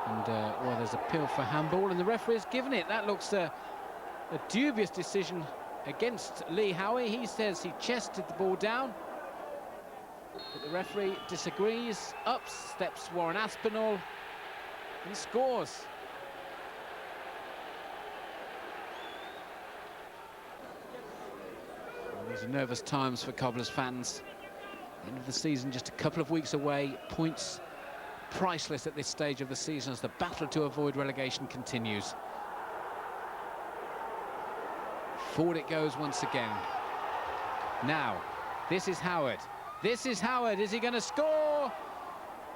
And, well, there's appeal for handball, and the referee has given it. That looks a dubious decision against Lee Howie. He says he chested the ball down. But the referee disagrees. Up steps Warren Aspinall and scores. Well, these are nervous times for Cobblers fans. End of the season just a couple of weeks away. Points priceless at this stage of the season as the battle to avoid relegation continues. Forward it goes once again. Now, this is Howard. This is Howard. Is he going to score?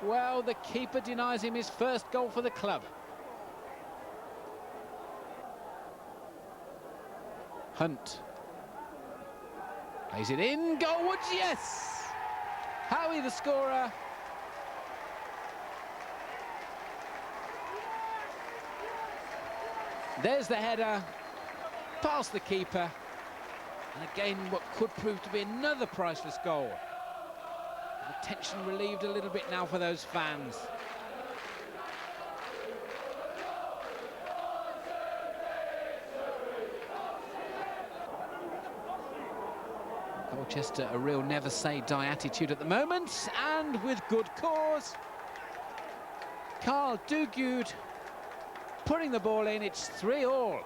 Well, the keeper denies him his first goal for the club. Hunt. Plays it in. Goalwards, yes! Howie the scorer. There's the header. Past the keeper. And again, what could prove to be another priceless goal. The tension relieved a little bit now for those fans. Colchester, a real never say die attitude at the moment, and with good cause. Carl Duguid putting the ball in. It's 3-all.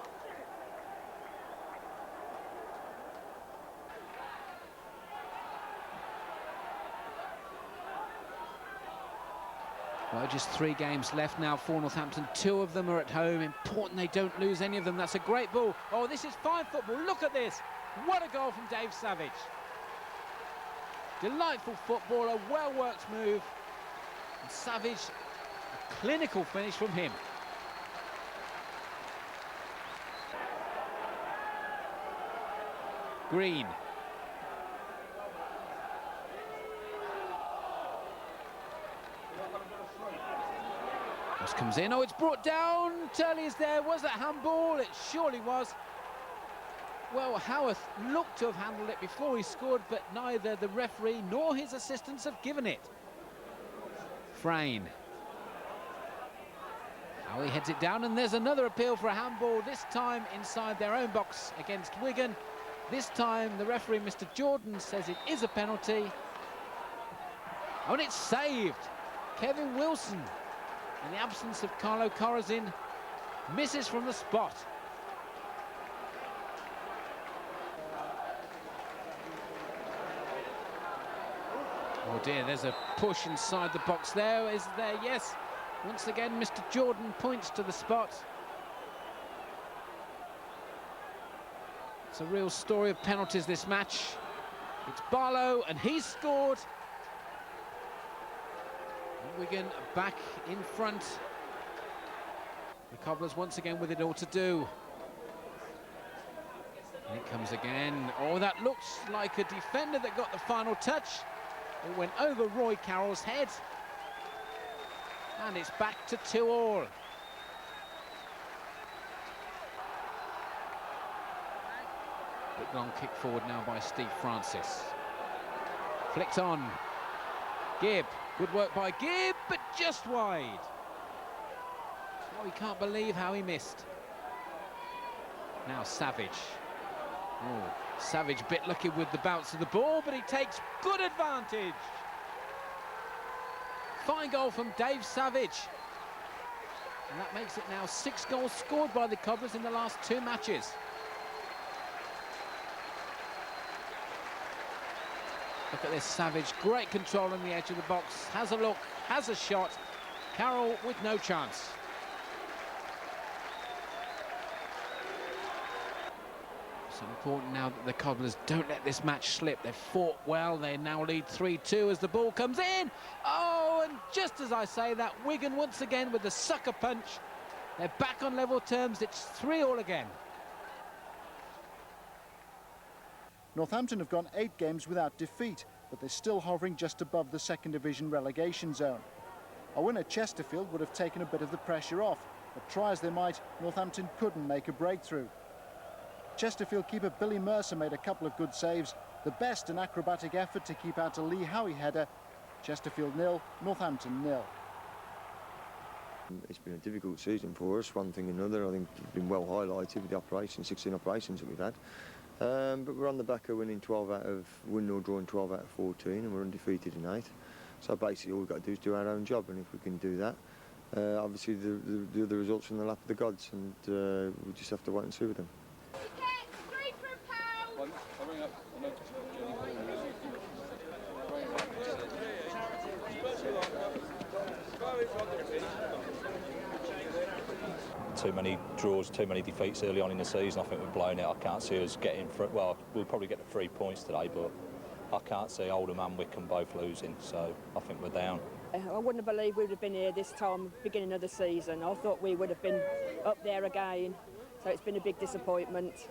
Well, just 3 games left now for Northampton. 2 of them are at home. Important they don't lose any of them. That's a great ball. Oh, this is fine football. Look at this. What a goal from Dave Savage. Delightful football, a well-worked move. And Savage, a clinical finish from him. Green. Cross comes in. Oh, it's brought down. Turley is there. Was that handball? It surely was. Well, Howarth looked to have handled it before he scored, but neither the referee nor his assistants have given it. Frayne. Howie heads it down, and there's another appeal for a handball, this time inside their own box against Wigan. This time the referee, Mr. Jordan, says it is a penalty. Oh, and it's saved. Kevin Wilson, in the absence of Carlo Corazin, misses from the spot. Oh dear, there's a push inside the box there. Is there? Yes. Once again, Mr. Jordan points to the spot. It's a real story of penalties, this match. It's Barlow, and he's scored. And Wigan back in front. The Cobblers once again with it all to do. And it comes again. Oh, that looks like a defender that got the final touch. It went over Roy Carroll's head. And it's back to 2-all. Big long kick forward now by Steve Francis. Flicked on. Gibb. Good work by Gibb, but just wide. Oh, he can't believe how he missed. Now Savage. Oh, Savage bit lucky with the bounce of the ball, but he takes good advantage. Fine goal from Dave Savage. And that makes it now 6 goals scored by the Cobblers in the last 2 matches. Look at this, Savage, great control on the edge of the box, has a look, has a shot. Carroll with no chance. It's important now that the Cobblers don't let this match slip. They've fought well, they now lead 3-2 as the ball comes in. Oh, and just as I say that, Wigan once again with the sucker punch. They're back on level terms, it's 3-3 again. Northampton have gone 8 games without defeat, but they're still hovering just above the second division relegation zone. A win at Chesterfield would have taken a bit of the pressure off, but try as they might, Northampton couldn't make a breakthrough. Chesterfield keeper Billy Mercer made a couple of good saves, the best an acrobatic effort to keep out a Lee Howie header. Chesterfield 0, Northampton 0. It's been a difficult season for us, one thing and another. I think it's been well highlighted with the operations, 16 operations that we've had. But we're on the back of winning or drawing 12 out of 14, and we're undefeated in 8. So basically all we've got to do is do our own job, and if we can do that, obviously the other results from the lap of the gods, and we just have to wait and see with them. Too many draws, too many defeats early on in the season. I think we've blown it. I can't see us getting through. Well, we'll probably get the 3 points today, but I can't see Oldham and Wickham both losing, so I think we're down. I wouldn't have believed we would have been here this time, beginning of the season. I thought we would have been up there again, so it's been a big disappointment.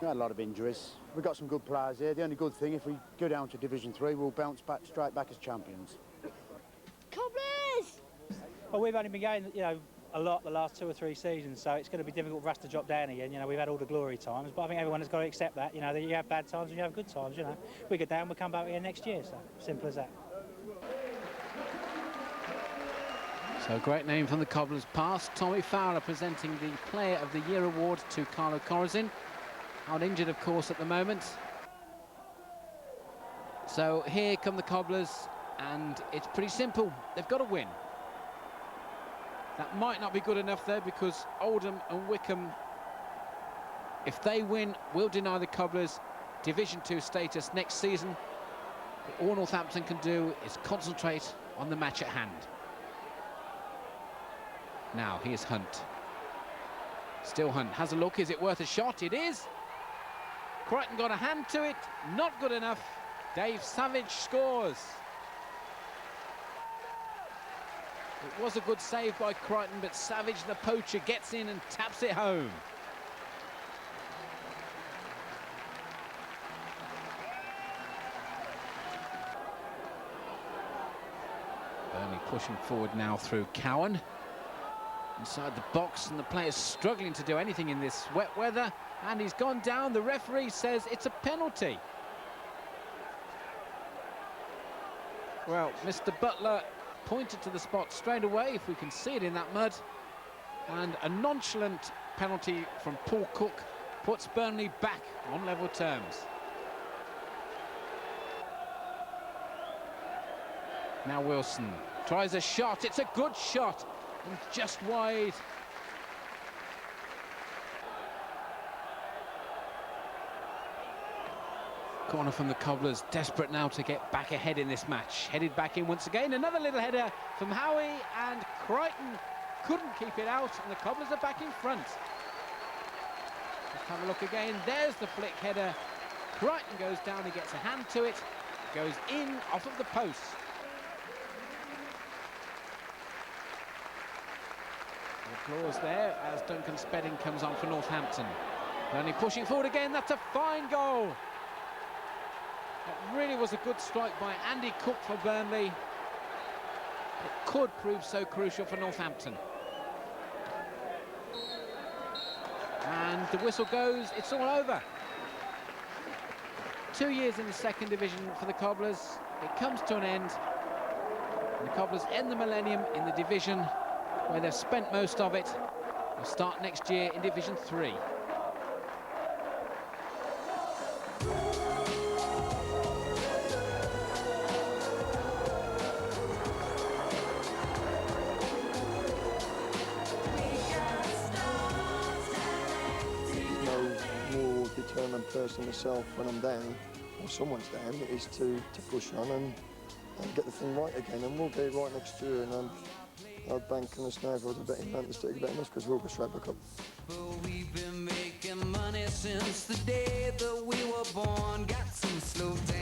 We had a lot of injuries. We've got some good players here. The only good thing, if we go down to Division 3, we'll bounce back straight back as champions. Cobblers! Well, we've only been going, a lot the last 2 or 3 seasons, so it's going to be difficult for us to drop down again. We've had all the glory times, but I think everyone has got to accept that. That you have bad times and you have good times. We go down, we'll come back here next year. So simple as that. So great name from the Cobblers past. Tommy Fowler presenting the Player of the Year award to Carlo Corazin. Out injured, of course, at the moment. So here come the Cobblers, and it's pretty simple. They've got to win. That might not be good enough though, because Oldham and Wickham, if they win, will deny the Cobblers Division 2 status next season. But all Northampton can do is concentrate on the match at hand. Now, here's Hunt. Still Hunt has a look. Is it worth a shot? It is. Crichton got a hand to it. Not good enough. Dave Savage scores. It was a good save by Crichton, but Savage, the poacher, gets in and taps it home. Burnley pushing forward now through Cowan. Inside the box, and the player's struggling to do anything in this wet weather, and he's gone down. The referee says it's a penalty. Well, Mr. Butler pointed to the spot straight away, if we can see it in that mud, and a nonchalant penalty from Paul Cook puts Burnley back on level terms. Now Wilson tries a shot. It's a good shot, and just wide. Corner from the Cobblers, desperate now to get back ahead in this match. Headed back in once again, another little header from Howie, and Crichton couldn't keep it out, and the Cobblers are back in front. Let's have a look again. There's the flick header. Crichton goes down, he gets a hand to it, goes in off of the post. The applause there as Duncan Spedding comes on for Northampton. Only pushing forward again, that's a fine goal. That really was a good strike by Andy Cook for Burnley. It could prove so crucial for Northampton. And the whistle goes, it's all over. 2 years in the second division for the Cobblers. It comes to an end. And the Cobblers end the millennium in the division where they've spent most of it. They'll start next year in Division 3. Determined person myself when I'm down. or someone's down, is to push on and get the thing right again, and we'll be right next year. And I'd bank on us now for the betting man to stick betting us, because we'll go straight back up. We've been making money since the day that we were born. Got some slow down.